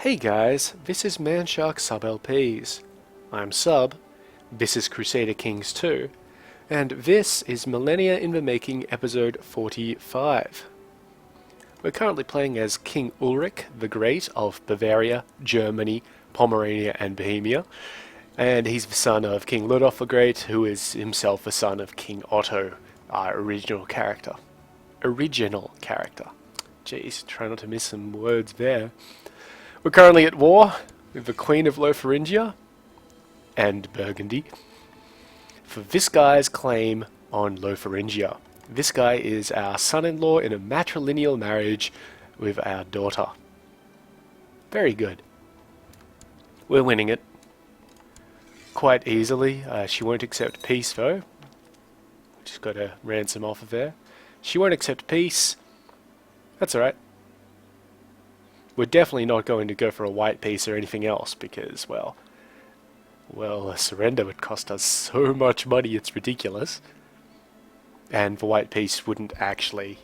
Hey guys, this is Manshark Sub LPs. I'm Sub, this is Crusader Kings II, and this is Millennia in the Making episode 45. We're currently playing as King Ulrich the Great of Bavaria, Germany, Pomerania and Bohemia, and he's the son of King Ludolf the Great, who is himself the son of King Otto, our original character. Jeez, try not to miss some words there. We're currently at war with the Queen of Lotharingia and Burgundy for this guy's claim on Lotharingia. This guy is our son-in-law in a matrilineal marriage with our daughter. Very good. We're winning it quite easily. She won't accept peace though. Just got to ransom off of there. She won't accept peace. That's alright. We're definitely not going to go for a white peace or anything else because, well, a surrender would cost us so much money, it's ridiculous. And the white peace wouldn't actually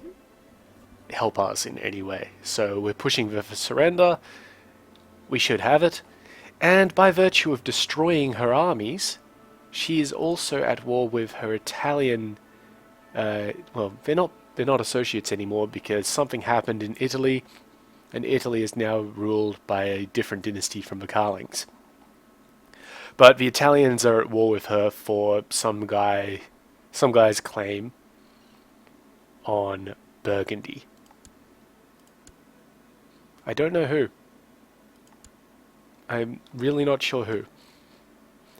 help us in any way. So we're pushing for surrender. We should have it. And by virtue of destroying her armies, she is also at war with her Italian... well, they're not associates anymore because something happened in Italy, and Italy is now ruled by a different dynasty from the Carlings. But the Italians are at war with her for some guy's claim on Burgundy. I don't know who. I'm really not sure who.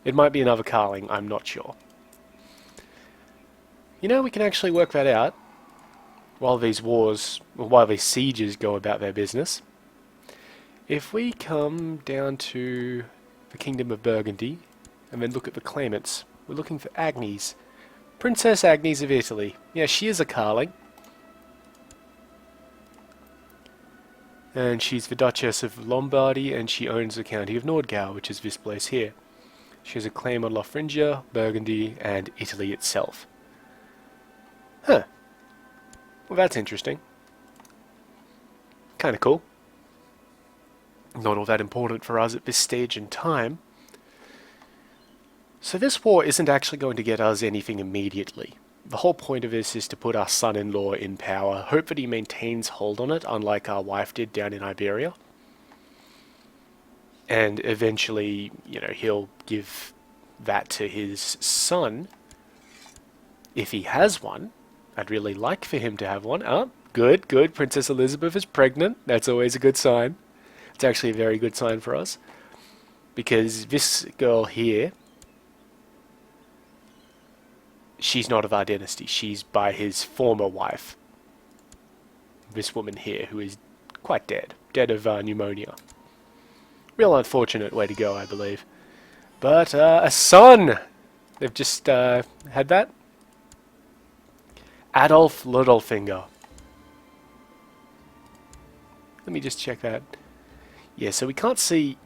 It might be another Carling, I'm not sure. You know, we can actually work that out while these sieges go about their business. If we come down to the Kingdom of Burgundy and then look at the claimants, we're looking for Agnes. Princess Agnes of Italy. Yeah, she is a Carling. And she's the Duchess of Lombardy and she owns the County of Nordgau, which is this place here. She has a claim on Lotharingia, Burgundy and Italy itself. Huh. Well, that's interesting. Kinda cool. Not all that important for us at this stage in time. So this war isn't actually going to get us anything immediately. The whole point of this is to put our son-in-law in power, hope that he maintains hold on it, unlike our wife did down in Iberia. And eventually, you know, he'll give that to his son, if he has one. I'd really like for him to have one. Oh, good. Princess Elizabeth is pregnant. That's always a good sign. It's actually a very good sign for us. Because this girl here, she's not of our dynasty. She's by his former wife. This woman here, who is quite dead. Dead of pneumonia. Real unfortunate way to go, I believe. But, a son! They've just had that. Adolf Ludolfinger. Let me just check that. Yeah, so we can't see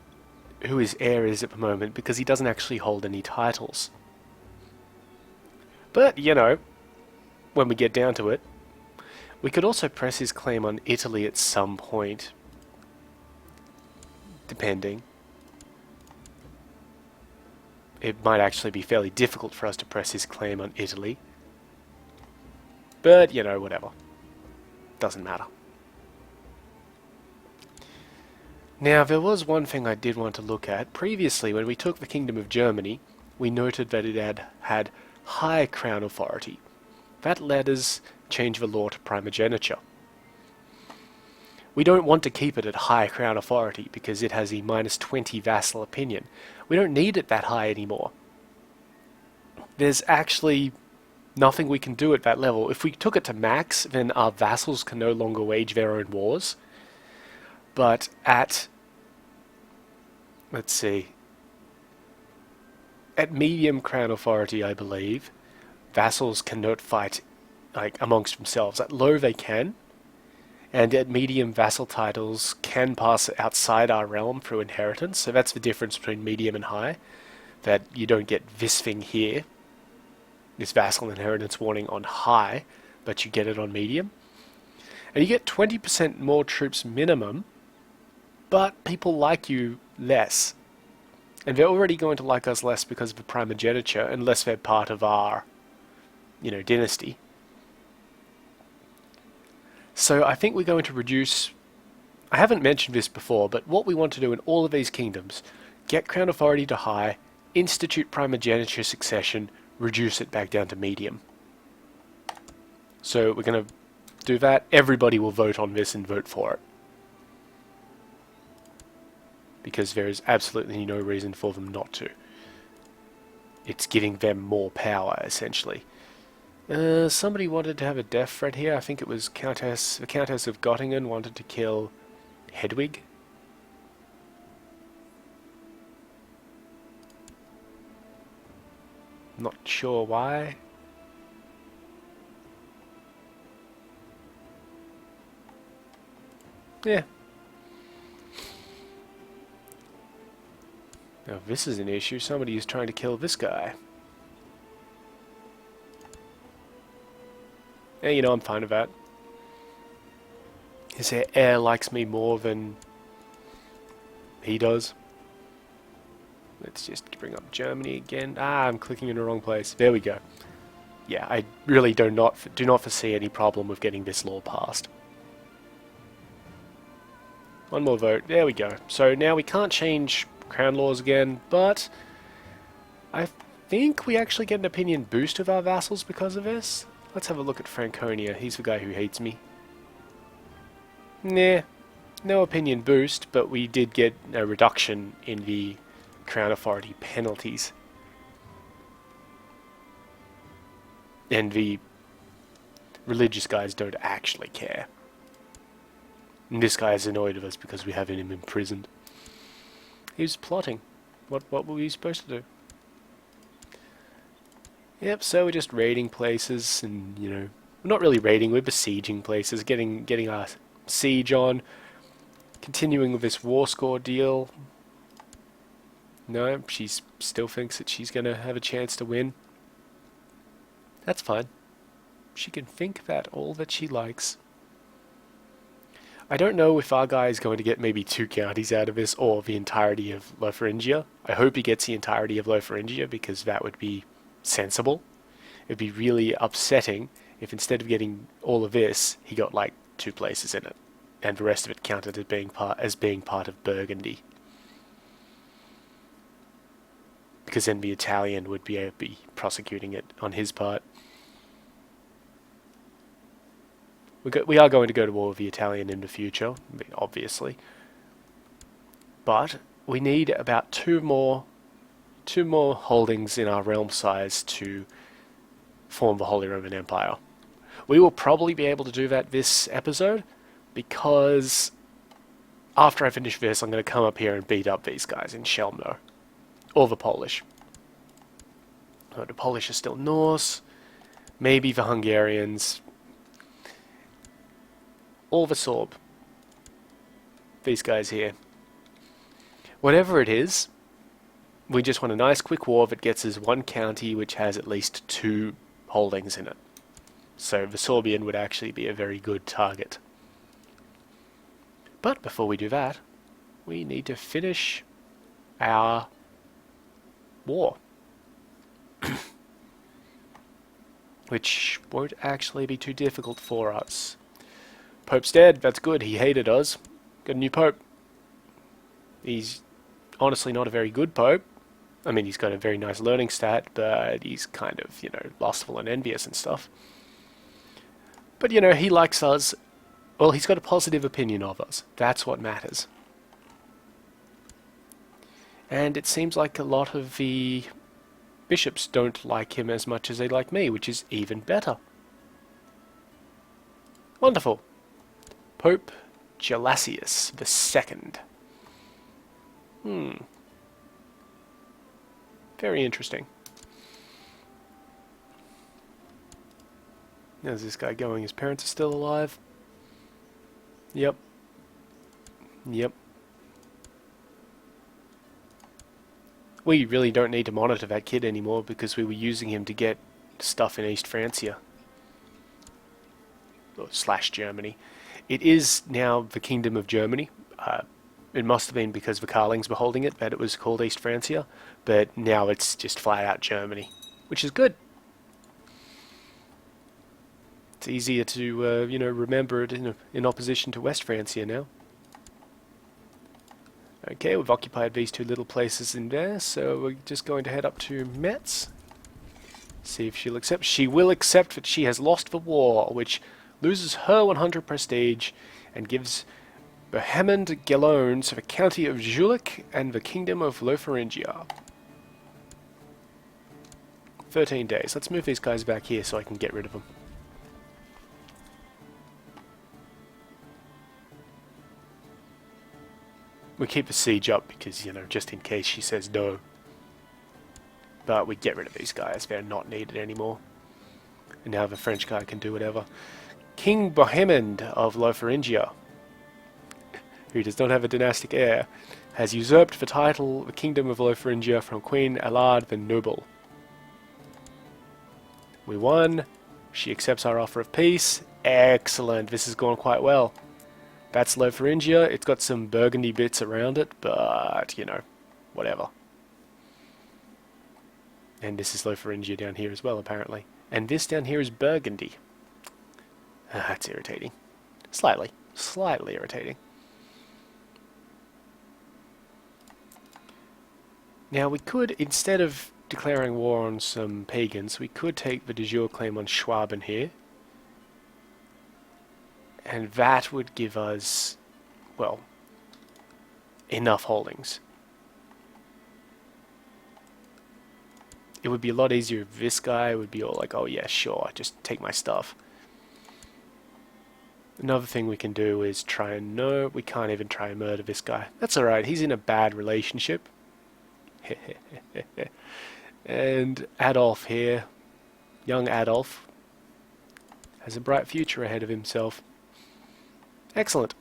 who his heir is at the moment because he doesn't actually hold any titles. But, you know, when we get down to it, we could also press his claim on Italy at some point. Depending. It might actually be fairly difficult for us to press his claim on Italy. But, you know, whatever. Doesn't matter. Now, there was one thing I did want to look at. Previously, when we took the Kingdom of Germany, we noted that it had high crown authority. That let us change the law to primogeniture. We don't want to keep it at high crown authority because it has a -20 vassal opinion. We don't need it that high anymore. There's actually nothing we can do at that level. If we took it to max, then our vassals can no longer wage their own wars. But at, let's see, at medium crown authority, I believe, vassals cannot fight like amongst themselves. At low they can, and at medium vassal titles can pass outside our realm through inheritance. So that's the difference between medium and high, that you don't get this thing here, this vassal inheritance warning on high, but you get it on medium. And you get 20% more troops minimum but people like you less. And they're already going to like us less because of the primogeniture, unless they're part of our, dynasty. So I think we're going to reduce... I haven't mentioned this before, but what we want to do in all of these kingdoms, get crown authority to high, institute primogeniture succession, reduce it back down to medium. So we're going to do that. Everybody will vote on this and vote for it. Because there is absolutely no reason for them not to. It's giving them more power, essentially. Somebody wanted to have a death threat here. I think it was the Countess of Göttingen wanted to kill Hedwig. Not sure why. Yeah. Now this is an issue. Somebody is trying to kill this guy. Yeah, I'm fine with that. His heir likes me more than he does. Let's just bring up Germany again. I'm clicking in the wrong place. There we go. Yeah, I really do not foresee any problem with getting this law passed. One more vote. There we go. So now we can't change crown laws again, but I think we actually get an opinion boost of our vassals because of this. Let's have a look at Franconia. He's the guy who hates me. Nah, no opinion boost, but we did get a reduction in the crown authority penalties. And the religious guys don't actually care. And this guy is annoyed with us because we have him imprisoned. He was plotting. What were we supposed to do? Yep, so we're just raiding places and, we're not really raiding, we're besieging places, getting our siege on, continuing with this war score deal. No, she still thinks that she's going to have a chance to win. That's fine. She can think that all that she likes. I don't know if our guy is going to get maybe 2 counties out of this or the entirety of Lotharingia. I hope he gets the entirety of Lotharingia because that would be sensible. It'd be really upsetting if instead of getting all of this, he got like 2 places in it, and the rest of it counted as being part of Burgundy. Because then the Italian would be prosecuting it on his part. We are going to go to war with the Italian in the future, obviously. But we need about two more holdings in our realm size to form the Holy Roman Empire. We will probably be able to do that this episode, because after I finish this, I'm going to come up here and beat up these guys in Chelmno. Or the Polish. Oh, the Polish are still Norse. Maybe the Hungarians. Or the Sorb. These guys here. Whatever it is, we just want a nice quick war that gets us 1 county which has at least 2 holdings in it. So the Sorbian would actually be a very good target. But before we do that, we need to finish our war. Which won't actually be too difficult for us. Pope's dead, that's good, he hated us. Got a new Pope. He's honestly not a very good Pope. I mean, he's got a very nice learning stat, but he's kind of, lustful and envious and stuff. But, he likes us. Well, he's got a positive opinion of us. That's what matters. And it seems like a lot of the bishops don't like him as much as they like me, which is even better. Wonderful. Pope Gelasius II. Very interesting. How's this guy going? His parents are still alive? Yep. We really don't need to monitor that kid anymore because we were using him to get stuff in East Francia. Or /Germany. It is now the Kingdom of Germany. It must have been because the Carlings were holding it that it was called East Francia, but now it's just flat out Germany, which is good. It's easier to, remember it in opposition to West Francia now. Okay, we've occupied these two little places in there, so we're just going to head up to Metz. See if she'll accept. She will accept that she has lost the war, which loses her 100 prestige and gives Bohemond Gallones the county of Jülich and the kingdom of Lotharingia. 13 days. Let's move these guys back here so I can get rid of them. We keep the siege up because, just in case she says no. But we get rid of these guys. They're not needed anymore. And now the French guy can do whatever. King Bohemond of Lotharingia, who does not have a dynastic heir, has usurped the title, the Kingdom of Lotharingia, from Queen Alard the Noble. We won. She accepts our offer of peace. Excellent. This has gone quite well. That's Lotharingia. It's got some Burgundy bits around it, but, whatever. And this is Lotharingia down here as well, apparently. And this down here is Burgundy. That's irritating. Slightly irritating. Now we could, instead of declaring war on some pagans, we could take the de jure claim on Schwaben here. And that would give us, well, enough holdings. It would be a lot easier if this guy would be all like, oh yeah, sure, just take my stuff. Another thing we can do is try and we can't even try and murder this guy. That's alright, he's in a bad relationship. And Adolf here, young Adolf, has a bright future ahead of himself. Excellent.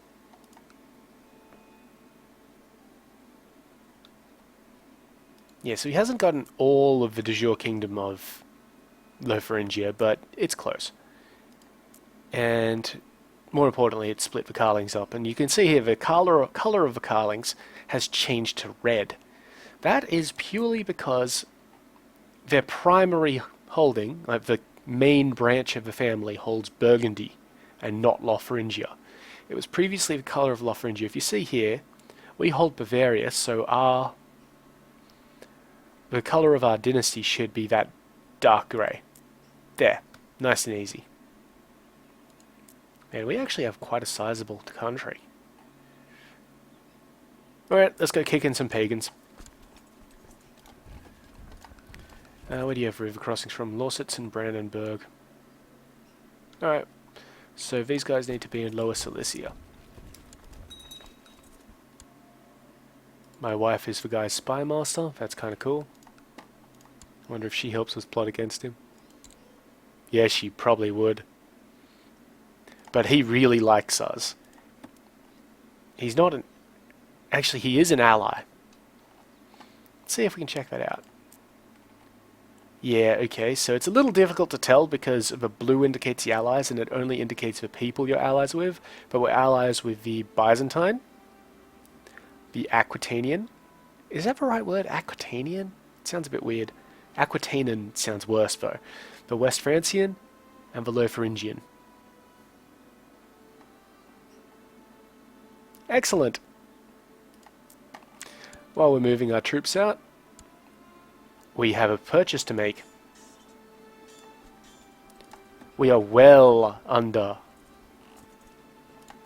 Yeah, so he hasn't gotten all of the de jure kingdom of Lotharingia, but it's close. And more importantly, it's split the Carlings up. And you can see here the colour of the Carlings has changed to red. That is purely because their primary holding, like the main branch of the family, holds Burgundy and not Lotharingia. It was previously the colour of Lotharingia. If you see here, we hold Bavaria, so the colour of our dynasty should be that dark grey. There, nice and easy. Man, we actually have quite a sizable country. Alright, let's go kick in some pagans. Where do you have river crossings from? Lausitz and Brandenburg. Alright, so these guys need to be in Lower Silesia. My wife is the guy's spy master. That's kind of cool. Wonder if she helps us plot against him. Yeah, she probably would. But he really likes us. He's not an... Actually, he is an ally. Let's see if we can check that out. Yeah, okay, so it's a little difficult to tell because the blue indicates the allies and it only indicates the people you're allies with. But we're allies with the Byzantine, the Aquitanian. Is that the right word? Aquitanian? It sounds a bit weird. Aquitanan sounds worse though. The West Francian and the Lotharingian. Excellent. While we're moving our troops out, we have a purchase to make. We are well under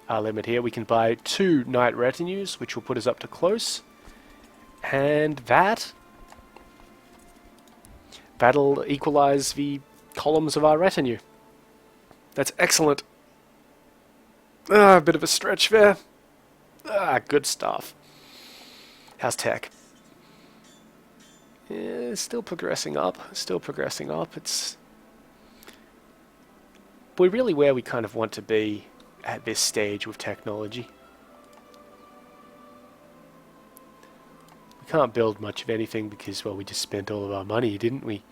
our limit here. We can buy 2 knight retinues, which will put us up to close. And that'll equalize the columns of our retinue. That's excellent. A bit of a stretch there. Good stuff. How's tech? Yeah, still progressing up. We're really where we kind of want to be at this stage with technology. We can't build much of anything because, well, we just spent all of our money, didn't we?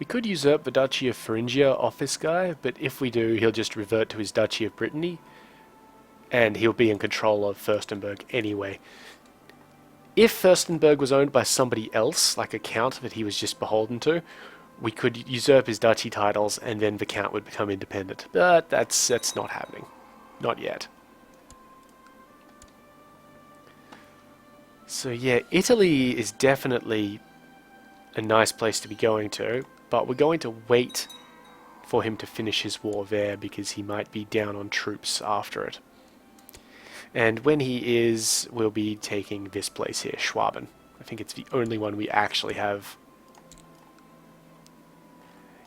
We could usurp the Duchy of Thuringia off this guy, but if we do, he'll just revert to his Duchy of Brittany, and he'll be in control of Fürstenberg anyway. If Fürstenberg was owned by somebody else, like a count that he was just beholden to, we could usurp his duchy titles, and then the count would become independent. But that's not happening. Not yet. So yeah, Italy is definitely a nice place to be going to, but we're going to wait for him to finish his war there, because he might be down on troops after it. And when he is, we'll be taking this place here, Schwaben. I think it's the only one we actually have.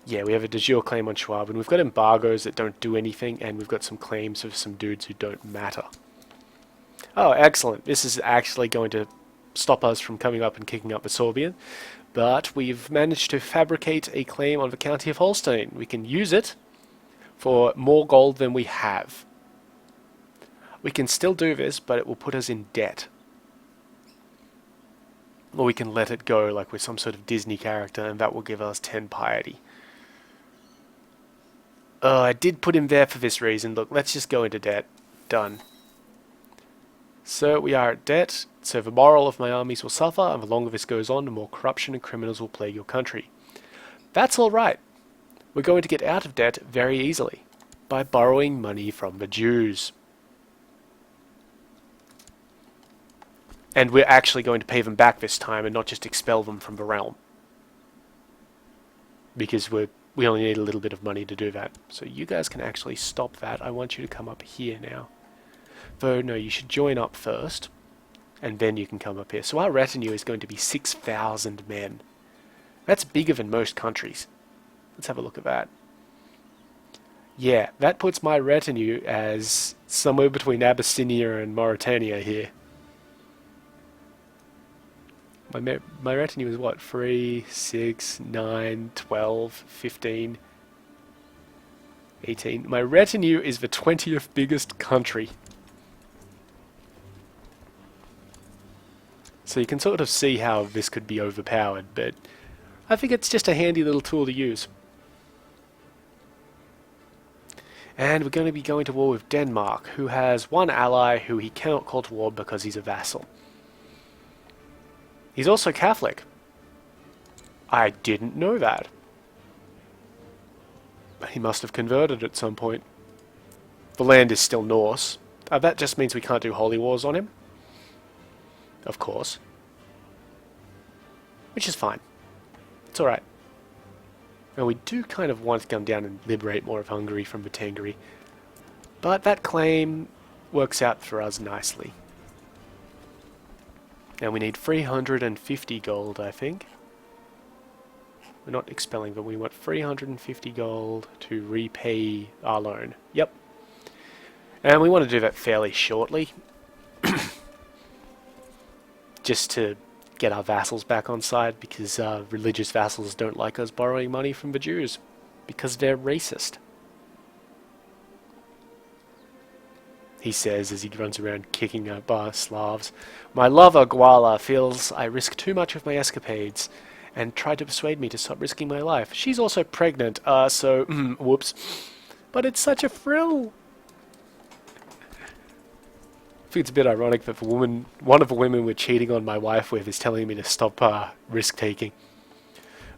Yeah, we have a de jure claim on Schwaben. We've got embargoes that don't do anything, and we've got some claims of some dudes who don't matter. Oh, excellent. This is actually going to stop us from coming up and kicking up the Sorbian. But we've managed to fabricate a claim on the County of Holstein. We can use it for more gold than we have. We can still do this, but it will put us in debt. Or we can let it go like we're some sort of Disney character, and that will give us 10 piety. I did put him there for this reason. Look, let's just go into debt. Done. So we are at debt, so the moral of my armies will suffer, and the longer this goes on, the more corruption and criminals will plague your country. That's alright. We're going to get out of debt very easily, by borrowing money from the Jews. And we're actually going to pay them back this time, and not just expel them from the realm. Because we only need a little bit of money to do that. So you guys can actually stop that. I want you to come up here now. Though, no, you should join up first, and then you can come up here. So our retinue is going to be 6,000 men. That's bigger than most countries. Let's have a look at that. Yeah, that puts my retinue as somewhere between Abyssinia and Mauritania here. My retinue is what? 3, 6, 9, 12, 15, 18. My retinue is the 20th biggest country. So you can sort of see how this could be overpowered, but I think it's just a handy little tool to use. And we're going to be going to war with Denmark, who has one ally who he cannot call to war because he's a vassal. He's also Catholic. I didn't know that. He must have converted at some point. The land is still Norse. That just means we can't do holy wars on him. Of course. Which is fine. It's alright. And we do kind of want to come down and liberate more of Hungary from Batangary. But that claim works out for us nicely. And we need 350 gold, I think. We're not expelling, but we want 350 gold to repay our loan. Yep. And we want to do that fairly shortly. Just to get our vassals back on side, because religious vassals don't like us borrowing money from the Jews, because they're racist. He says as he runs around kicking up Slavs. My lover, Guala, feels I risk too much with my escapades, and tried to persuade me to stop risking my life. She's also pregnant, so, whoops. But it's such a thrill! I think it's a bit ironic that one of the women we're cheating on my wife with is telling me to stop risk-taking.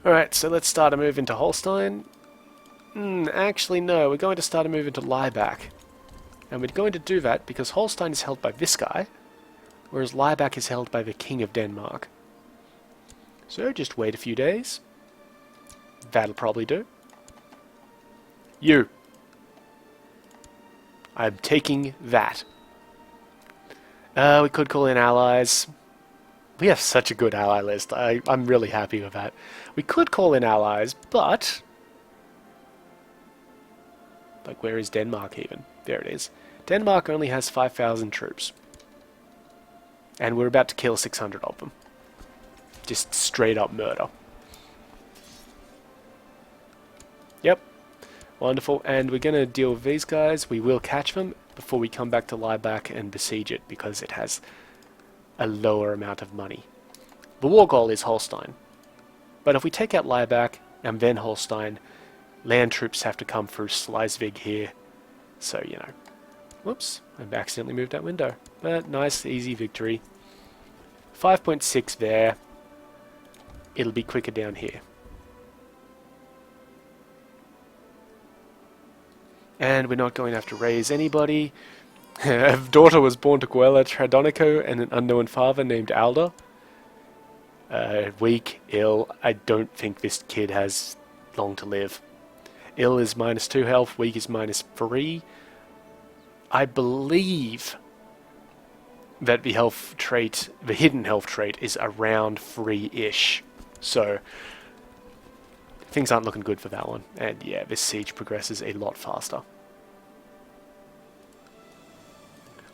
Alright, so let's start a move into Holstein. Actually no, we're going to start a move into Laibach. And we're going to do that because Holstein is held by this guy, whereas Laibach is held by the King of Denmark. So just wait a few days. That'll probably do. You. I'm taking that. We could call in allies. We have such a good ally list. I'm really happy with that. We could call in allies, but... Like, where is Denmark even? There it is. Denmark only has 5,000 troops. And we're about to kill 600 of them. Just straight up murder. Yep. Wonderful. And we're going to deal with these guys. We will catch them before we come back to Laibach and besiege it, because it has a lower amount of money. The war goal is Holstein. But if we take out Laibach, and then Holstein. Land troops have to come through Sleiswig here. So, you know. Whoops, I've accidentally moved that window. But nice, easy victory. 5.6 there. It'll be quicker down here. And we're not going to have to raise anybody. A daughter was born to Guella Tradonico and an unknown father named Alda. Weak, ill. I don't think this kid has long to live. Ill is -2 health, weak is -3. I believe that the health trait, the hidden health trait, is around 3-ish. So things aren't looking good for that one. And yeah, this siege progresses a lot faster.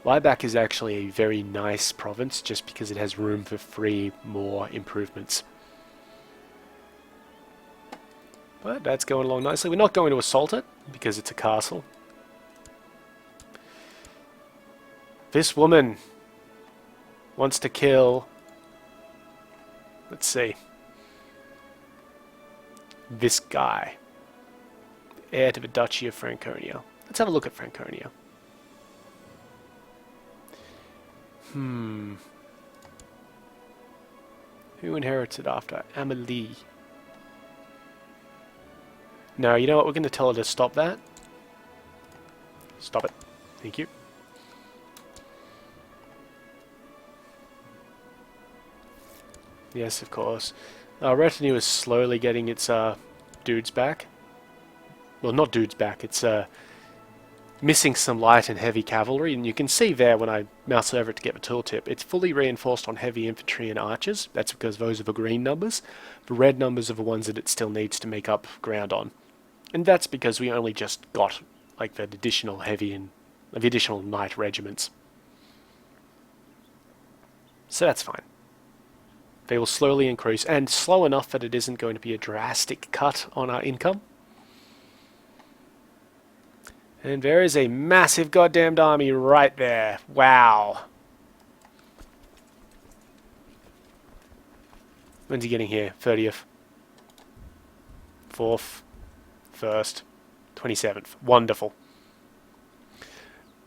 Laibach is actually a very nice province just because it has room for 3 more improvements. But that's going along nicely. We're not going to assault it because it's a castle. This woman wants to kill, let's see, this guy, heir to the Duchy of Franconia. Let's have a look at Franconia. Who inherits it after? Amelie. No, you know what? We're going to tell her to stop that. Stop it. Thank you. Yes, of course. Our retinue is slowly getting its dudes back. Well, not dudes back. It's missing some light and heavy cavalry, and you can see there when I mouse over it to get the tooltip, it's fully reinforced on heavy infantry and archers. That's because those are the green numbers. The red numbers are the ones that it still needs to make up ground on. And that's because we only just got like the additional heavy and the additional knight regiments. So that's fine. They will slowly increase, and slow enough that it isn't going to be a drastic cut on our income. And there is a massive goddamned army right there. Wow. When's he getting here? 30th. 4th. 1st. 27th. Wonderful.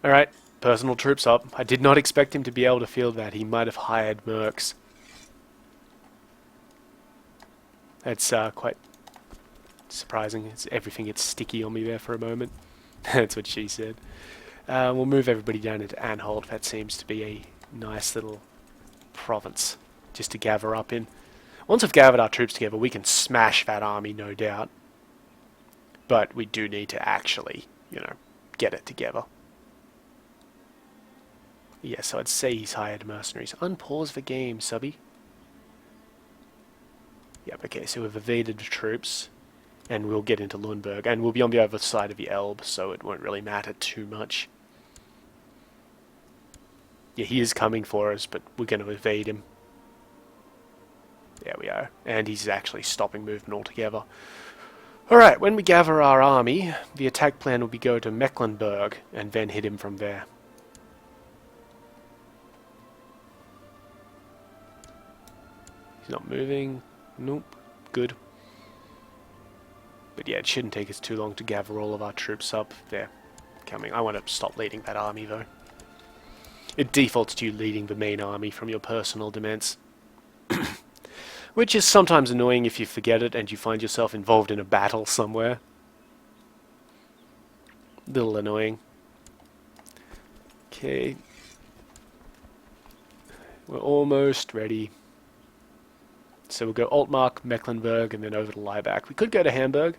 Alright, personal troops up. I did not expect him to be able to field that. He might have hired mercs. That's quite surprising. Everything gets sticky on me there for a moment. That's what she said. We'll move everybody down into Anhalt. That seems to be a nice little province just to gather up in. Once we've gathered our troops together, we can smash that army, no doubt. But we do need to actually, you know, get it together. Yeah, so I'd say he's hired mercenaries. Unpause the game, subby. Yep, okay, so we've evaded the troops. And we'll get into Lundberg, and we'll be on the other side of the Elbe, so it won't really matter too much. Yeah, he is coming for us, but we're going to evade him. There we are. And he's actually stopping movement altogether. Alright, when we gather our army, the attack plan will be go to Mecklenburg, and then hit him from there. He's not moving. Nope. Good. But yeah, it shouldn't take us too long to gather all of our troops up. They're coming. I want to stop leading that army, though. It defaults to you leading the main army from your personal demands. Which is sometimes annoying if you forget it and you find yourself involved in a battle somewhere. Little annoying. Okay. We're almost ready. So we'll go Altmark, Mecklenburg, and then over to Laibach. We could go to Hamburg.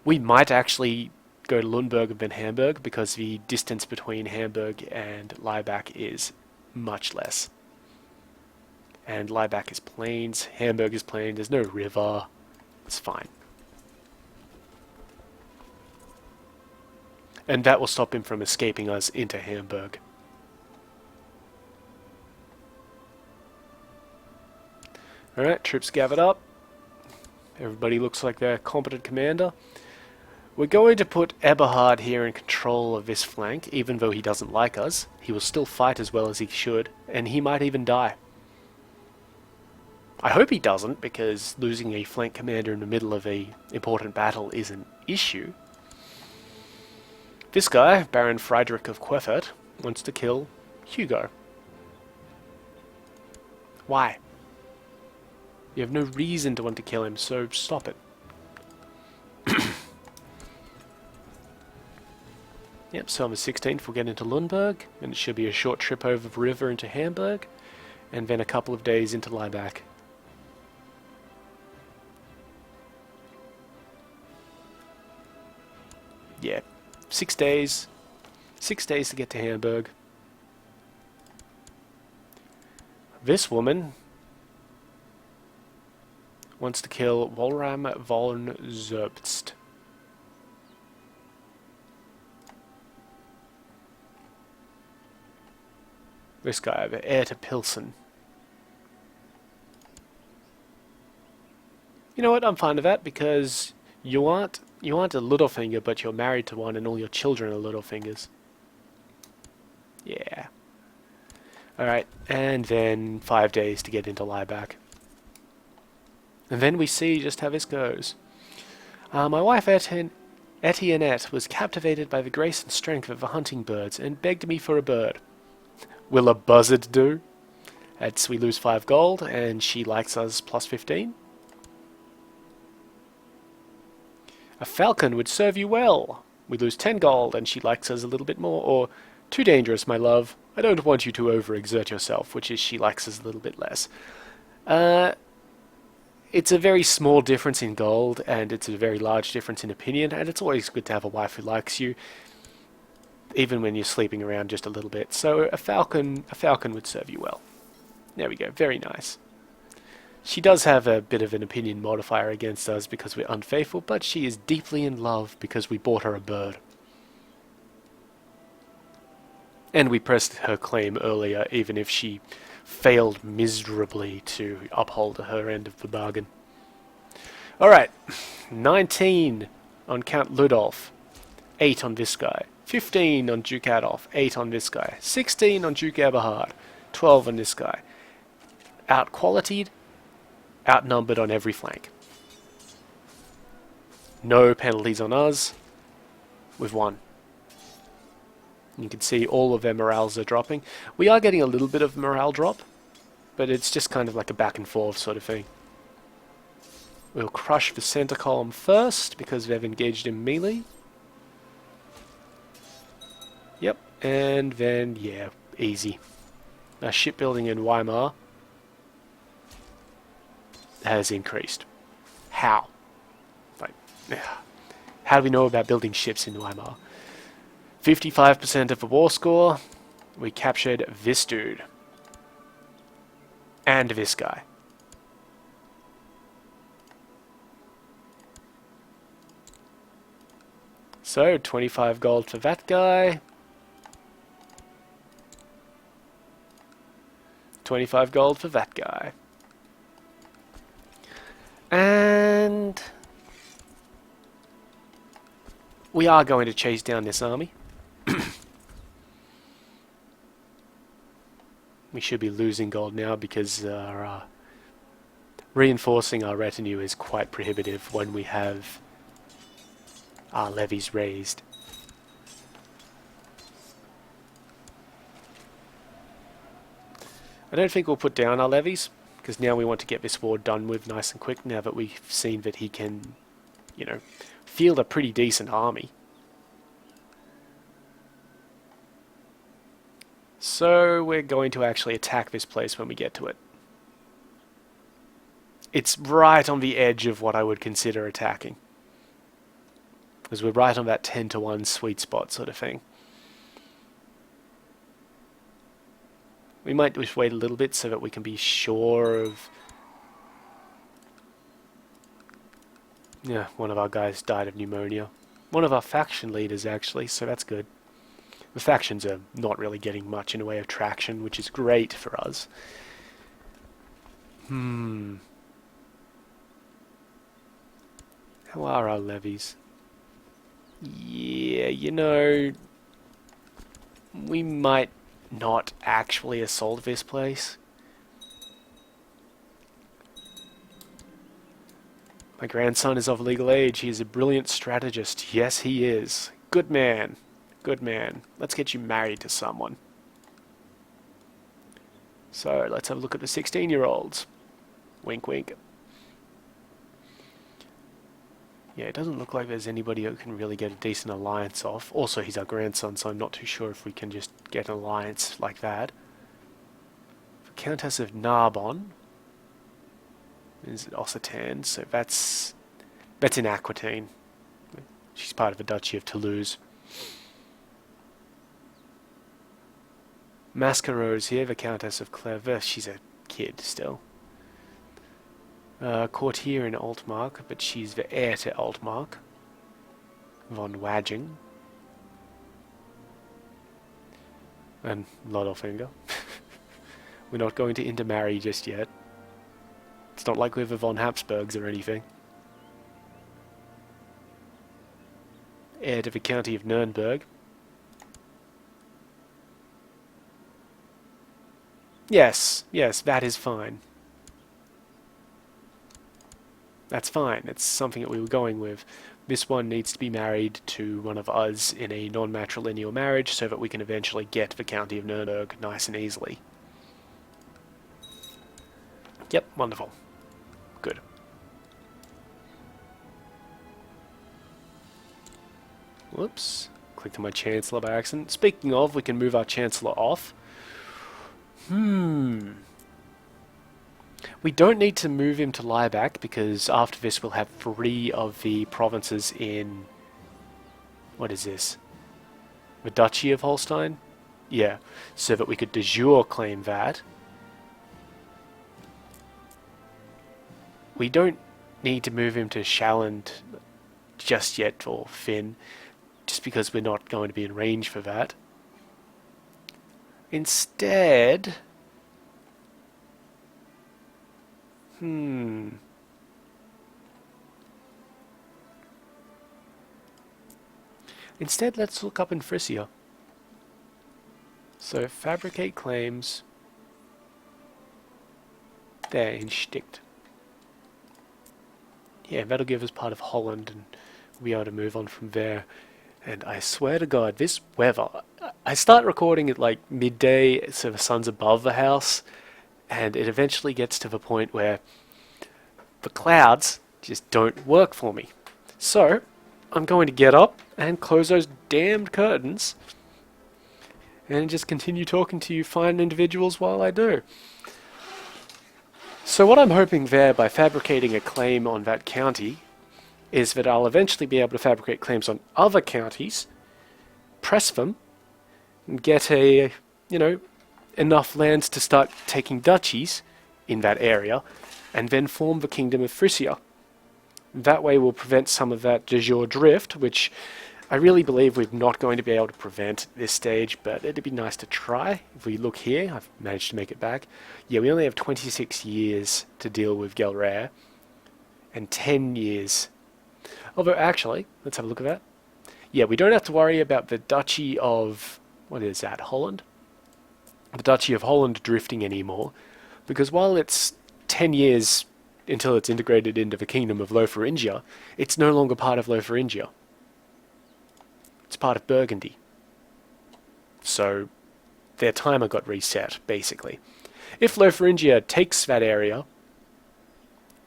We might actually go to Lundberg and then Hamburg, because the distance between Hamburg and Laibach is much less. And Laibach is plains, Hamburg is plain, there's no river. It's fine. And that will stop him from escaping us into Hamburg. Alright, troops gathered up. Everybody looks like they're a competent commander. We're going to put Eberhard here in control of this flank, even though he doesn't like us. He will still fight as well as he should, and he might even die. I hope he doesn't, because losing a flank commander in the middle of a important battle is an issue. This guy, Baron Friedrich of Queffert, wants to kill Hugo. Why? You have no reason to want to kill him, so stop it. Yep, so on the 16th we'll get into Lundberg, and it should be a short trip over the river into Hamburg, and then a couple of days into Laibach. Yeah, 6 days. 6 days to get to Hamburg. This woman wants to kill Walram von Zerbst. This guy, the heir to Pilsen. You know what, I'm fine with that, because you aren't a Littlefinger, but you're married to one and all your children are Littlefingers. Yeah. Alright, and then 5 days to get into Laibach. And then we see just how this goes. My wife Etiennette was captivated by the grace and strength of the hunting birds and begged me for a bird. Will a buzzard do? We lose 5 gold, and she likes us plus 15. A falcon would serve you well. We lose 10 gold, and she likes us a little bit more. Or, too dangerous, my love. I don't want you to overexert yourself, which is she likes us a little bit less. It's a very small difference in gold, and it's a very large difference in opinion, and it's always good to have a wife who likes you, even when you're sleeping around just a little bit. So a falcon would serve you well. There we go, very nice. She does have a bit of an opinion modifier against us because we're unfaithful, but she is deeply in love because we bought her a bird. And we pressed her claim earlier, even if she failed miserably to uphold her end of the bargain. Alright, 19 on Count Ludolf, 8 on this guy, 15 on Duke Adolf, 8 on this guy, 16 on Duke Eberhard, 12 on this guy. Out-qualitied, outnumbered on every flank. No penalties on us, with 1. You can see all of their morales are dropping. We are getting a little bit of morale drop, but it's just kind of like a back and forth sort of thing. We'll crush the center column first, because they've engaged in melee. Yep, and then, yeah, easy. Our shipbuilding in Weimar has increased. How? Like, how do we know about building ships in Weimar? 55% of the war score. We captured this dude. And this guy. So, 25 gold for that guy. 25 gold for that guy. And we are going to chase down this army. We should be losing gold now because reinforcing our retinue is quite prohibitive when we have our levies raised. I don't think we'll put down our levies, because now we want to get this war done with nice and quick, now that we've seen that he can, you know, field a pretty decent army. So we're going to actually attack this place when we get to it. It's right on the edge of what I would consider attacking, because we're right on that 10-to-1 sweet spot sort of thing. We might just wait a little bit so that we can be sure of... Yeah, one of our guys died of pneumonia. One of our faction leaders, actually, so that's good. The factions are not really getting much in the way of traction, which is great for us. How are our levies? Yeah, you know, we might not actually assault this place. My grandson is of legal age. He is a brilliant strategist. Yes, he is. Good man. Good man. Let's get you married to someone. So, let's have a look at the 16-year-olds. Wink, wink. Yeah, it doesn't look like there's anybody who can really get a decent alliance off. Also, he's our grandson, so I'm not too sure if we can just get an alliance like that. The Countess of Narbonne is Occitan, so that's in Aquitaine. She's part of the Duchy of Toulouse. Mascaro's here, the Countess of Clervaux. She's a kid still. Courtier in Altmark, but she's the heir to Altmark. Von Waging. And Lodolfinger. We're not going to intermarry just yet. It's not like we're the Von Habsburgs or anything. Heir to the County of Nuremberg. Yes, that is fine. That's fine. It's something that we were going with. This one needs to be married to one of us in a non-matrilineal marriage so that we can eventually get the County of Nuremberg nice and easily. Yep, wonderful. Good. Whoops. Clicked on my Chancellor by accident. Speaking of, we can move our Chancellor off. We don't need to move him to Lieback because after this we'll have 3 of the provinces in... What is this? The Duchy of Holstein? Yeah, so that we could de jure claim that. We don't need to move him to Shalland just yet, or Finn, just because we're not going to be in range for that. Instead... Instead, let's look up in Frisia. So, fabricate claims. There, in Sticht. Yeah, that'll give us part of Holland, and we'll be able to move on from there. And I swear to God, this weather... I start recording at like midday, so the sun's above the house, and it eventually gets to the point where the clouds just don't work for me. So, I'm going to get up and close those damned curtains and just continue talking to you fine individuals while I do. So what I'm hoping there by fabricating a claim on that county is that I'll eventually be able to fabricate claims on other counties, press them, and get enough lands to start taking duchies in that area, and then form the Kingdom of Frisia. That way we'll prevent some of that de jure drift, which I really believe we're not going to be able to prevent at this stage, but it'd be nice to try. If we look here, I've managed to make it back. Yeah, we only have 26 years to deal with Gelre, and 10 years. Although, actually, let's have a look at that. Yeah, we don't have to worry about the Duchy of... What is that, Holland? The Duchy of Holland drifting anymore, because while it's 10 years until it's integrated into the Kingdom of Lotharingia, it's no longer part of Lotharingia. It's part of Burgundy. So their timer got reset, basically. If Lotharingia takes that area,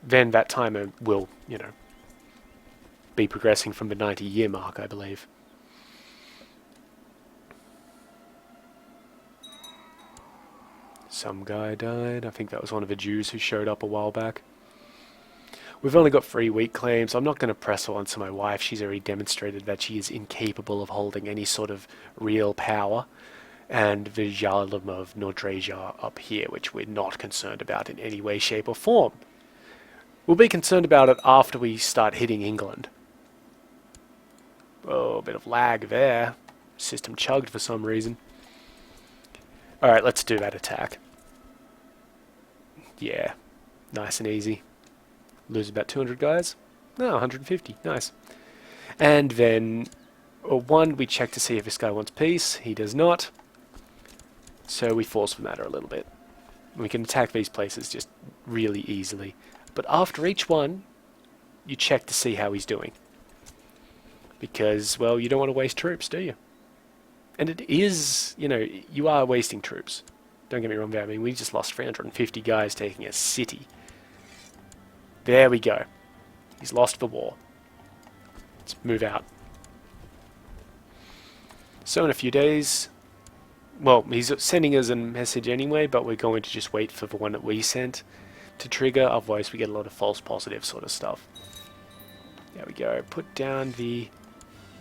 then that timer will, be progressing from the 90-year mark, I believe. Some guy died. I think that was one of the Jews who showed up a while back. We've only got 3 weak claims. I'm not going to press on to my wife. She's already demonstrated that she is incapable of holding any sort of real power. And the Jarldom of Nordreja up here, which we're not concerned about in any way, shape or form. We'll be concerned about it after we start hitting England. Oh, a bit of lag there. System chugged for some reason. Alright, let's do that attack. Yeah, nice and easy. Lose about 200 guys. No, 150. Nice. And then, we check to see if this guy wants peace. He does not. So we force the matter a little bit. We can attack these places just really easily. But after each one, you check to see how he's doing. Because, well, you don't want to waste troops, do you? And it is, you know, you are wasting troops. Don't get me wrong there. I mean, we just lost 350 guys taking a city. There we go. He's lost the war. Let's move out. So in a few days, well, he's sending us a message anyway, but we're going to just wait for the one that we sent to trigger, otherwise we get a lot of false positive sort of stuff. There we go. Put down the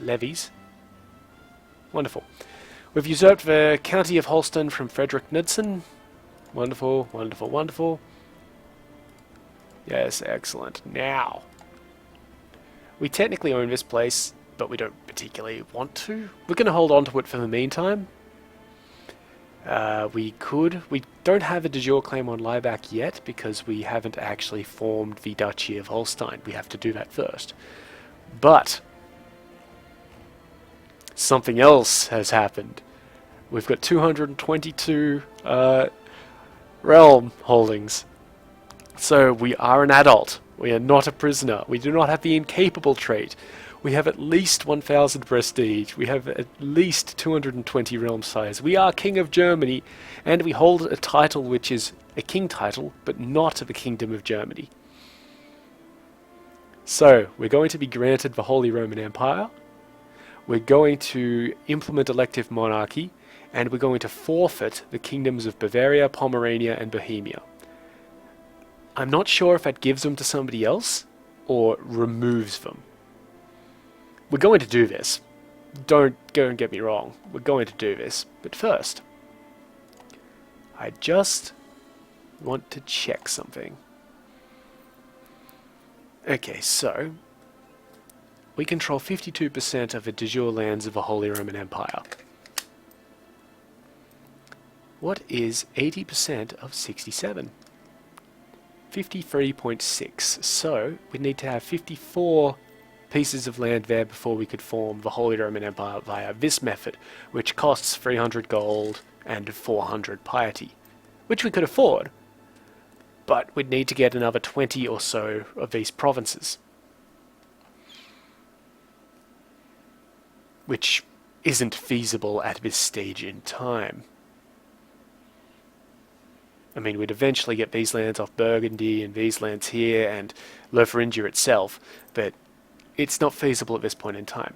levies. Wonderful. We've usurped the county of Holstein from Frederick Knudsen. Wonderful, wonderful, wonderful. Yes, excellent. Now, we technically own this place, but we don't particularly want to. We're going to hold on to it for the meantime. We don't have a de jure claim on Laibach yet because we haven't actually formed the Duchy of Holstein. We have to do that first. But something else has happened. We've got 222 realm holdings. So we are an adult. We are not a prisoner. We do not have the incapable trait. We have at least 1,000 prestige. We have at least 220 realm size. We are King of Germany, and we hold a title which is a king title, but not the Kingdom of Germany. So, we're going to be granted the Holy Roman Empire. We're going to implement elective monarchy, and we're going to forfeit the kingdoms of Bavaria, Pomerania, and Bohemia. I'm not sure if that gives them to somebody else, or removes them. We're going to do this. Don't go and get me wrong. We're going to do this. But first, I just want to check something. Okay, so we control 52% of the de jure lands of the Holy Roman Empire. What is 80% of 67? 53.6. So we need to have 54 pieces of land there before we could form the Holy Roman Empire via this method, which costs 300 gold and 400 piety, which we could afford, but we'd need to get another 20 or so of these provinces, which isn't feasible at this stage in time. I mean, we'd eventually get these lands off Burgundy and these lands here and Lotharingia itself, but it's not feasible at this point in time.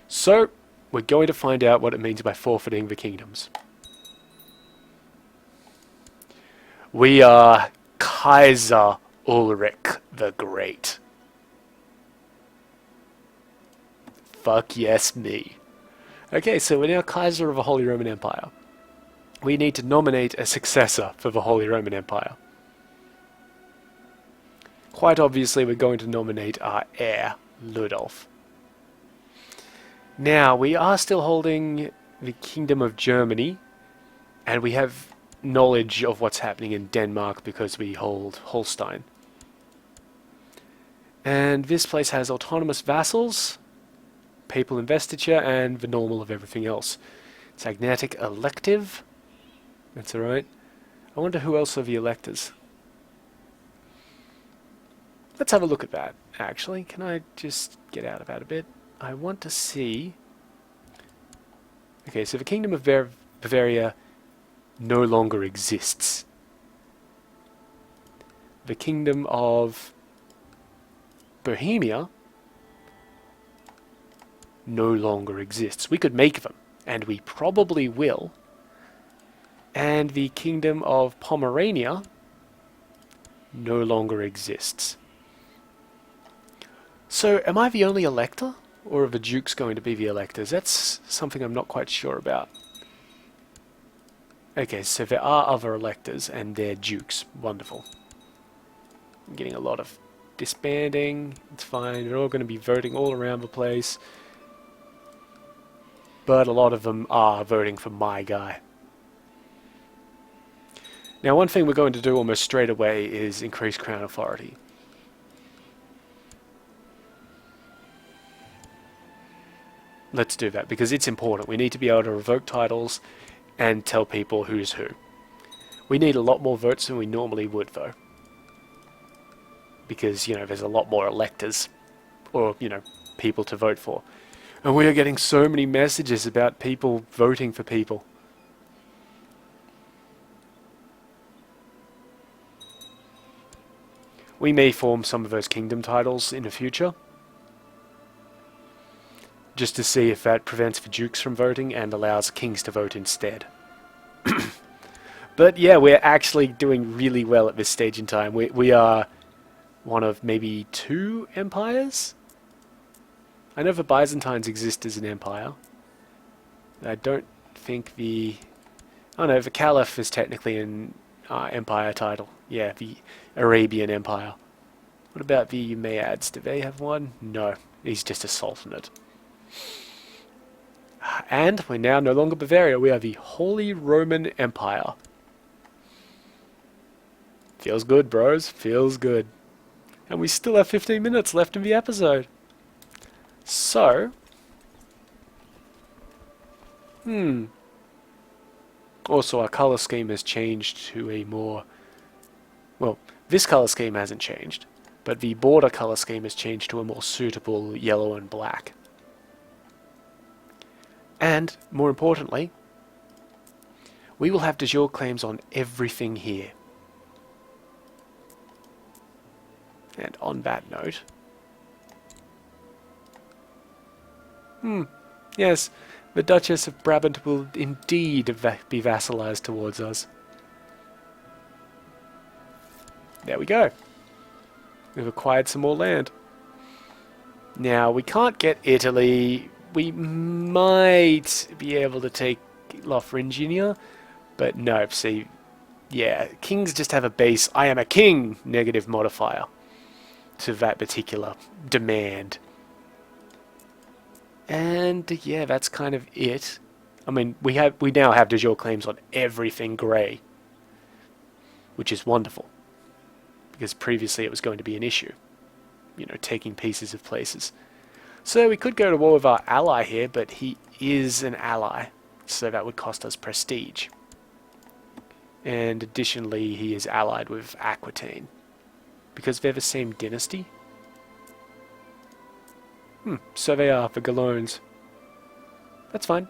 So, we're going to find out what it means by forfeiting the kingdoms. We are Kaiser Ulrich the Great. Fuck yes, me. Okay, so we're now Kaiser of the Holy Roman Empire. We need to nominate a successor for the Holy Roman Empire. Quite obviously, we're going to nominate our heir, Ludolf. Now, we are still holding the Kingdom of Germany, and we have knowledge of what's happening in Denmark because we hold Holstein. And this place has autonomous vassals, papal investiture, and the normal of everything else. It's agnatic elective. That's alright. I wonder who else are the electors. Let's have a look at that, actually. Can I just get out of that a bit? I want to see... Okay, so the Kingdom of Bavaria no longer exists. The Kingdom of Bohemia no longer exists. We could make them, and we probably will. And the Kingdom of Pomerania no longer exists. So, am I the only elector? Or are the dukes going to be the electors? That's something I'm not quite sure about. Okay, so there are other electors, and they're dukes. Wonderful. I'm getting a lot of disbanding. It's fine. They're all going to be voting all around the place. But a lot of them are voting for my guy. Now, one thing we're going to do almost straight away is increase crown authority. Let's do that, because it's important. We need to be able to revoke titles and tell people who's who. We need a lot more votes than we normally would, though. because, there's a lot more electors, or, people to vote for. And we are getting so many messages about people voting for people. We may form some of those kingdom titles in the future, just to see if that prevents the dukes from voting and allows kings to vote instead. But yeah, we're actually doing really well at this stage in time. We are one of maybe 2 empires? I know the Byzantines exist as an empire. I don't think the... Oh no, the Caliph is technically an empire title. Yeah, the Arabian Empire. What about the Umayyads? Do they have one? No, he's just a sultanate. And we're now no longer Bavaria, we are the Holy Roman Empire. Feels good, bros. Feels good. And we still have 15 minutes left in the episode. So... Also, our colour scheme has changed to a more... Well, this colour scheme hasn't changed, but the border colour scheme has changed to a more suitable yellow and black. And, more importantly, we will have de jure claims on everything here. And on that note... Yes, the Duchess of Brabant will indeed be vassalized towards us. There we go. We've acquired some more land. Now, we can't get Italy. We might be able to take Lotharingia, but no, see, yeah, kings just have a base, I am a king, negative modifier to that particular demand. And yeah, that's kind of it. I mean, we now have de jure claims on everything grey, which is wonderful, because previously it was going to be an issue, taking pieces of places. So we could go to war with our ally here, but he is an ally, so that would cost us prestige. And additionally, he is allied with Aquitaine, because they're the same dynasty. So they are, the Gallones. That's fine.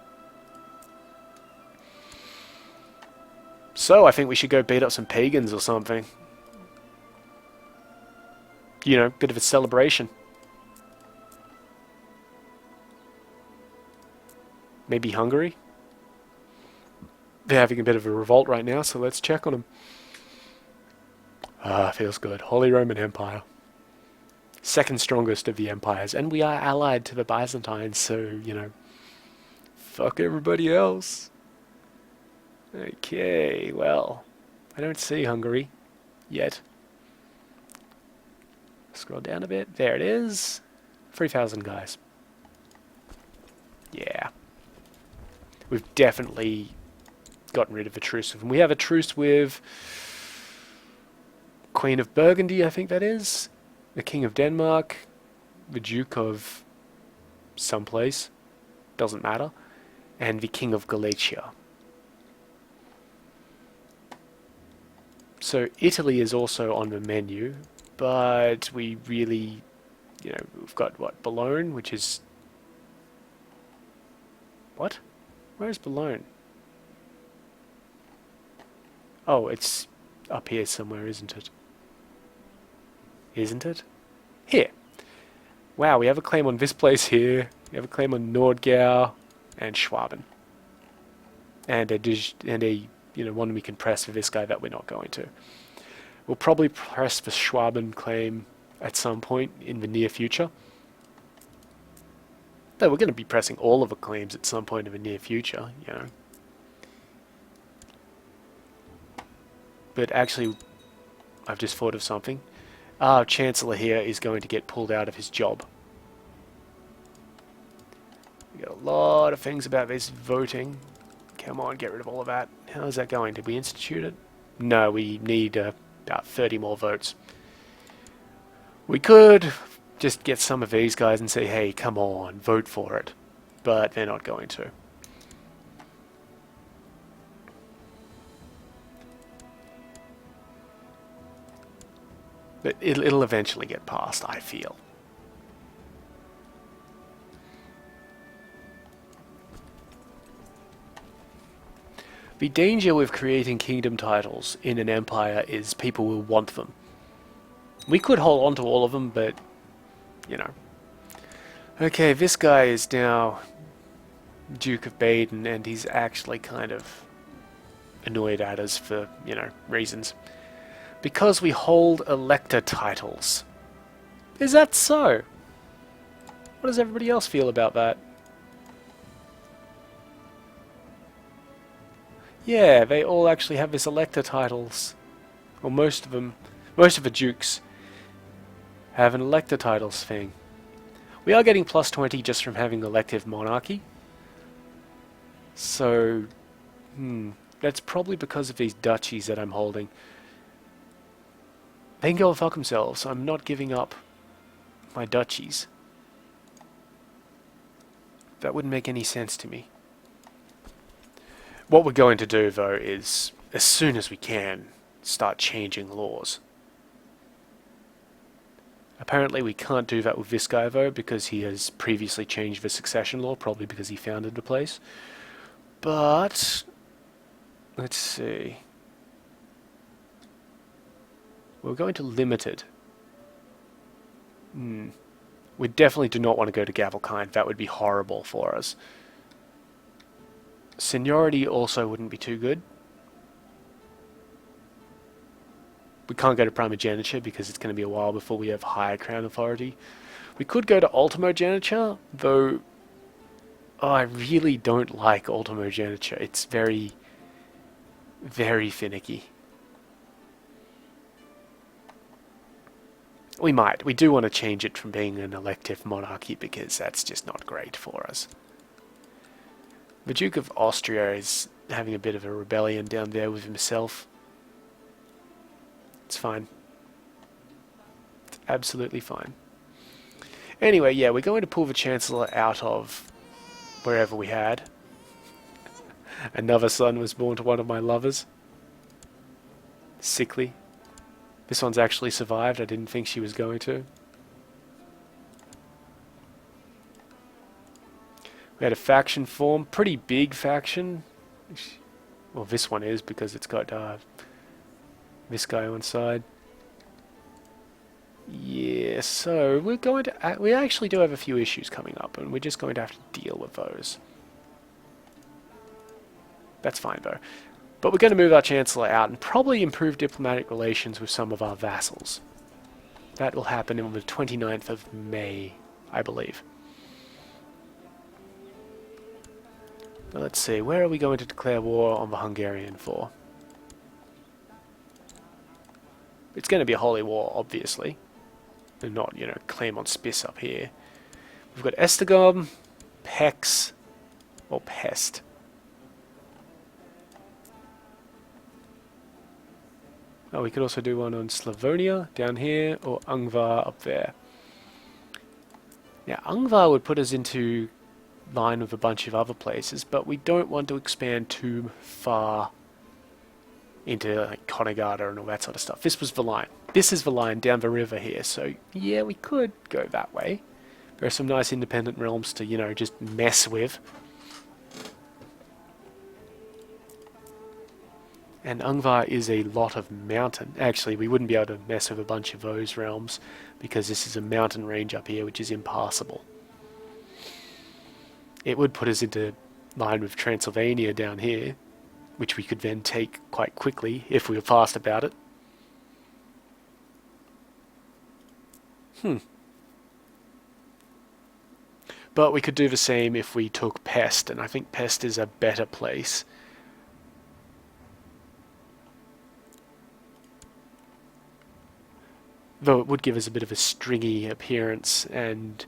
So I think we should go beat up some pagans or something. Bit of a celebration. Maybe Hungary? They're having a bit of a revolt right now, so let's check on them. Feels good. Holy Roman Empire. Second strongest of the empires, and we are allied to the Byzantines, so, fuck everybody else. Okay, well, I don't see Hungary yet. Scroll down a bit. There it is. 3,000 guys. Yeah. We've definitely gotten rid of a truce with them. We have a truce with Queen of Burgundy, I think that is. The King of Denmark, the Duke of someplace, doesn't matter, and the King of Galicia. So Italy is also on the menu, but we really, we've got, what, Boulogne, which is... What? Where is Boulogne? Oh, it's up here somewhere, isn't it? Isn't it? Here. Wow, we have a claim on this place here. We have a claim on Nordgau and Schwaben. And a one we can press for this guy that we're not going to. We'll probably press the Schwaben claim at some point in the near future. Though we're going to be pressing all of the claims at some point in the near future, But actually, I've just thought of something. Our Chancellor here is going to get pulled out of his job. We got a lot of things about this voting. Come on, get rid of all of that. How's that going? Did we institute it? No, we need about 30 more votes. We could just get some of these guys and say, hey, come on, vote for it. But they're not going to. But it'll eventually get passed, I feel. The danger with creating kingdom titles in an empire is people will want them. We could hold on to all of them, but, you know. Okay, this guy is now Duke of Baden, and he's actually kind of annoyed at us for, you know, reasons. Because we hold elector titles. Is that so? What does everybody else feel about that? Yeah, they all actually have this elector titles. Or most of them. Most of the dukes have an elector titles thing. We are getting plus 20 just from having elective monarchy. So, that's probably because of these duchies that I'm holding. They can go and fuck themselves. I'm not giving up my duchies. That wouldn't make any sense to me. What we're going to do, though, is, as soon as we can, start changing laws. Apparently we can't do that with this guy, though, because he has previously changed the succession law, probably because he founded the place. But, let's see. We're going to limited. We definitely do not want to go to Gavelkind. That would be horrible for us. Seniority also wouldn't be too good. We can't go to primogeniture because it's going to be a while before we have higher crown authority. We could go to ultimogeniture, though I really don't like ultimogeniture. It's very, very finicky. We might. We do want to change it from being an elective monarchy because that's just not great for us. The Duke of Austria is having a bit of a rebellion down there with himself. It's fine. It's absolutely fine. Anyway, yeah, we're going to pull the Chancellor out of wherever we had. Another son was born to one of my lovers. Sickly. This one's actually survived. I didn't think she was going to. We had a faction form. Pretty big faction. Well, this one is because it's got this guy on side. Yeah, so we're going to... we actually do have a few issues coming up, and we're just going to have to deal with those. That's fine, though. But we're going to move our Chancellor out and probably improve diplomatic relations with some of our vassals. That will happen on the 29th of May, I believe. Now let's see, where are we going to declare war on the Hungarian for? It's going to be a holy war, obviously. And not, you know, claim on Spiss up here. We've got Esztergom, Pex, or Pest. Oh, we could also do one on Slavonia down here, or Ungvar up there. Now, Ungvar would put us into line with a bunch of other places, but we don't want to expand too far into like Konigata and all that sort of stuff. This was the line. This is the line down the river here, so yeah, we could go that way. There are some nice independent realms to, you know, just mess with. And Ungvar is a lot of mountain. Actually, we wouldn't be able to mess with a bunch of those realms because this is a mountain range up here which is impassable. It would put us into line with Transylvania down here, which we could then take quite quickly if we were fast about it. But we could do the same if we took Pest, and I think Pest is a better place. Though it would give us a bit of a stringy appearance, and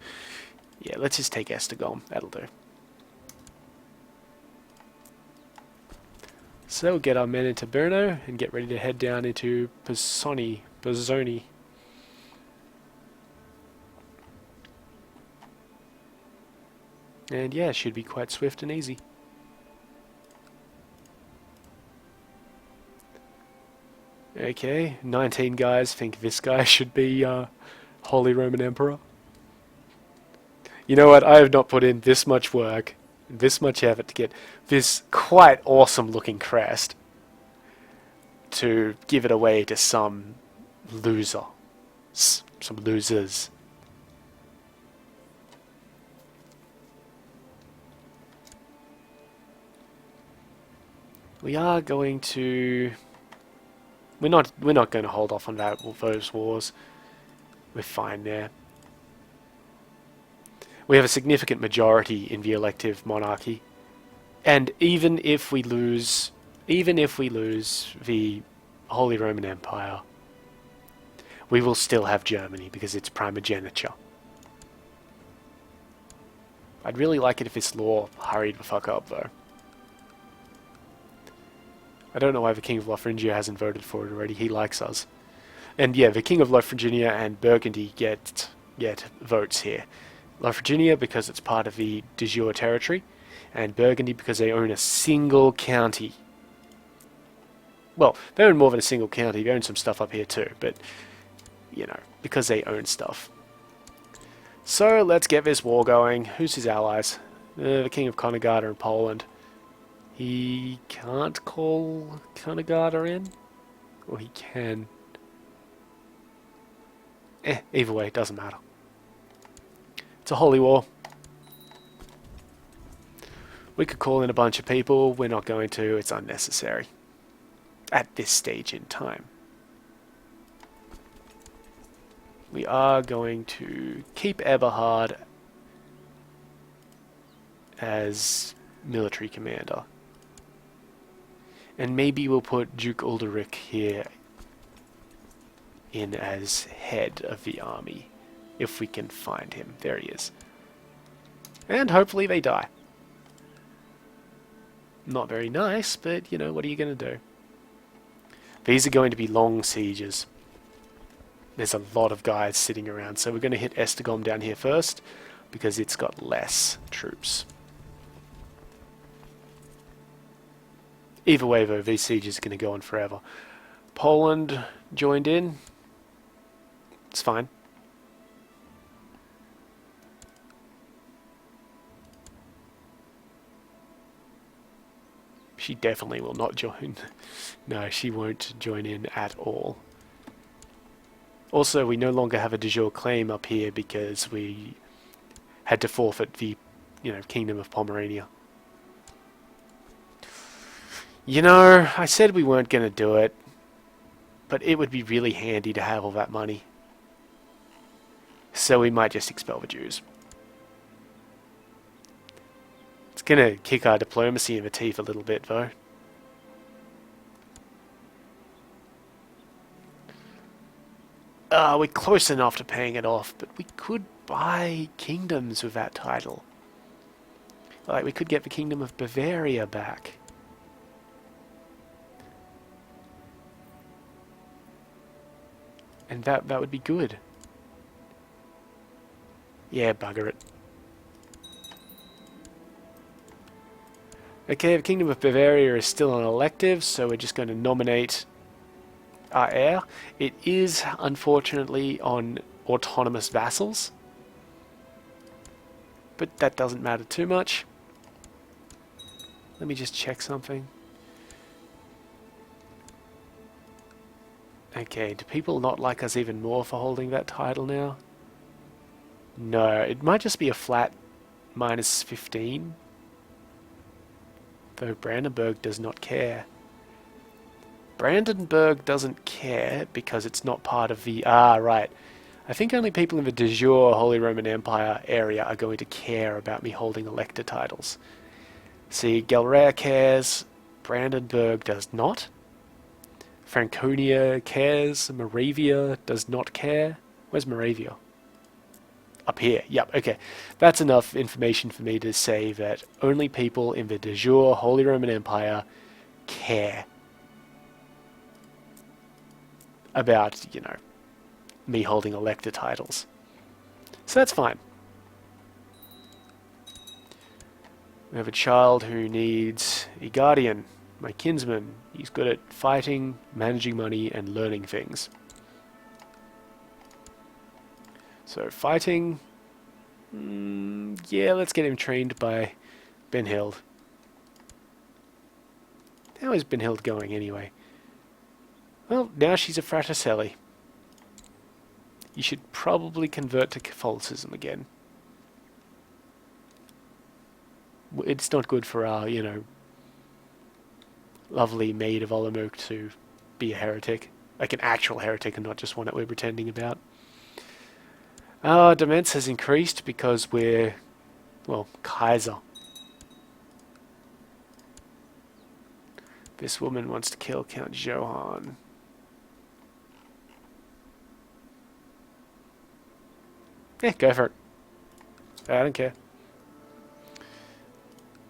yeah, let's just take Esztergom. That'll do. So we'll get our men into Brno and get ready to head down into Pisoni. And yeah, should be quite swift and easy. Okay, 19 guys think this guy should be Holy Roman Emperor. You know what? I have not put in this much work, this much effort to get this quite awesome looking crest to give it away to some loser. Some losers. We are going to... We're not going to hold off on those wars. We're fine there. We have a significant majority in the elective monarchy. And even if we lose the Holy Roman Empire, we will still have Germany because it's primogeniture. I'd really like it if this law hurried the fuck up, though. I don't know why the King of Lotharingia hasn't voted for it already. He likes us. And yeah, the King of Lotharingia and Burgundy get votes here. Lotharingia because it's part of the de jure territory, and Burgundy because they own a single county. Well, they own more than a single county. They own some stuff up here too, but, you know, because they own stuff. So, let's get this war going. Who's his allies? The King of Konigata in Poland. He can't call Konigata in? Or he can. Either way, it doesn't matter. It's a holy war. We could call in a bunch of people. We're not going to. It's unnecessary. At this stage in time. We are going to keep Eberhard as military commander. And maybe we'll put Duke Ulrich here in as head of the army. If we can find him. There he is. And hopefully they die. Not very nice, but, you know, what are you going to do? These are going to be long sieges. There's a lot of guys sitting around, so we're going to hit Esztergom down here first, because it's got less troops. Either way, though, these sieges are going to go on forever. Poland joined in. It's fine. She definitely will not join. No, she won't join in at all. Also, we no longer have a de jure claim up here because we had to forfeit the, you know, Kingdom of Pomerania. You know, I said we weren't going to do it, but it would be really handy to have all that money. So we might just expel the Jews. It's going to kick our diplomacy in the teeth a little bit, though. We're close enough to paying it off, but we could buy kingdoms with that title. Like, we could get the Kingdom of Bavaria back. And that would be good. Yeah, bugger it. Okay, the Kingdom of Bavaria is still on elective, so we're just going to nominate our heir. It is, unfortunately, on autonomous vassals. But that doesn't matter too much. Let me just check something. Okay, do people not like us even more for holding that title now? No, it might just be a flat minus 15. Though Brandenburg does not care. Brandenburg doesn't care because it's not part of the... Ah, right. I think only people in the de jure Holy Roman Empire area are going to care about me holding elector titles. See, Gelrea cares, Brandenburg does not. Franconia cares, Moravia does not care. Where's Moravia? Up here. Yep, okay. That's enough information for me to say that only people in the de jure Holy Roman Empire care about, you know, me holding elector titles. So that's fine. We have a child who needs a guardian. My kinsman. He's good at fighting, managing money, and learning things. So fighting... yeah, let's get him trained by Benhild. How is Benhild going anyway? Well, now she's a Fraticelli. You should probably convert to Catholicism again. It's not good for our, you know, lovely maid of Olomouc to be a heretic. Like an actual heretic and not just one that we're pretending about. Our demence has increased because we're, well, Kaiser. This woman wants to kill Count Johann. Yeah, go for it. I don't care.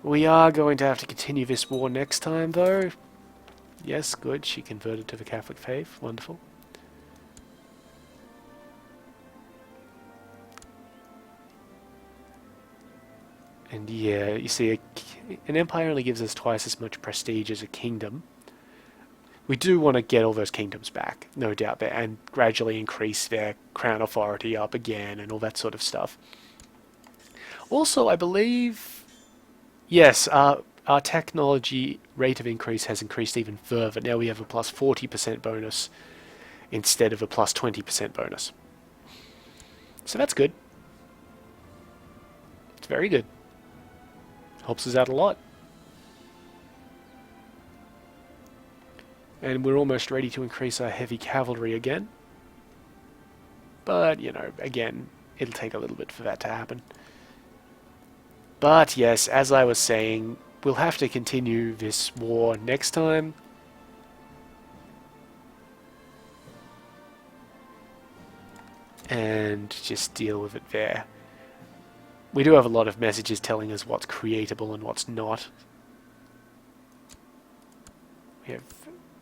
We are going to have to continue this war next time, though. Yes, good. She converted to the Catholic faith. Wonderful. And yeah, you see, an empire only gives us twice as much prestige as a kingdom. We do want to get all those kingdoms back, no doubt, there, and gradually increase their crown authority up again and all that sort of stuff. Also, I believe, yes, our technology rate of increase has increased even further. Now we have a plus 40% bonus instead of a plus 20% bonus. So that's good. It's very good. Helps us out a lot. And we're almost ready to increase our heavy cavalry again. But, you know, again, it'll take a little bit for that to happen. But yes, as I was saying, we'll have to continue this war next time. And just deal with it there. We do have a lot of messages telling us what's creatable and what's not. We have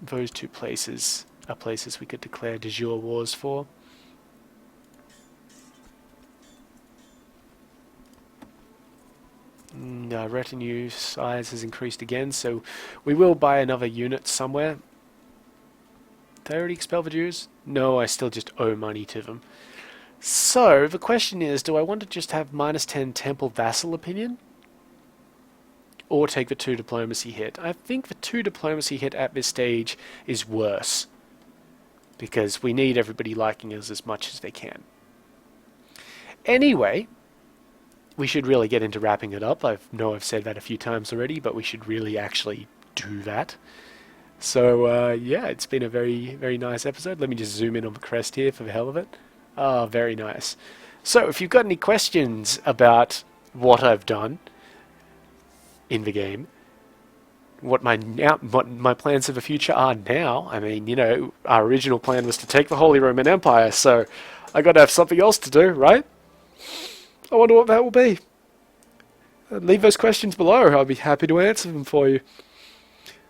those two places are places we could declare de jure wars for. Our retinue size has increased again, so we will buy another unit somewhere. Did I already expel the Jews? No, I still just owe money to them. So, the question is, do I want to just have -10 temple vassal opinion? Or take the 2 diplomacy hit? I think the 2 diplomacy hit at this stage is worse. Because we need everybody liking us as much as they can. Anyway, we should really get into wrapping it up. I know I've said that a few times already, but we should really actually do that. So, yeah, it's been a very, very nice episode. Let me just zoom in on the crest here for the hell of it. Ah, very nice. So, if you've got any questions about what I've done in the game, what my plans for the future are now, I mean, you know, our original plan was to take the Holy Roman Empire, so I got to have something else to do, right? I wonder what that will be. Leave those questions below. I'll be happy to answer them for you.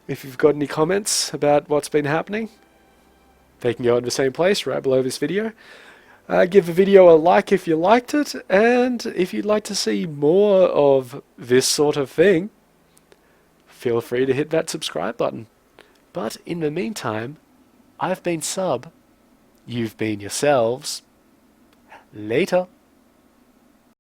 If you've got any comments about what's been happening, they can go in the same place right below this video. Give the video a like if you liked it, and if you'd like to see more of this sort of thing, feel free to hit that subscribe button. But in the meantime, I've been Sub, you've been yourselves. Later.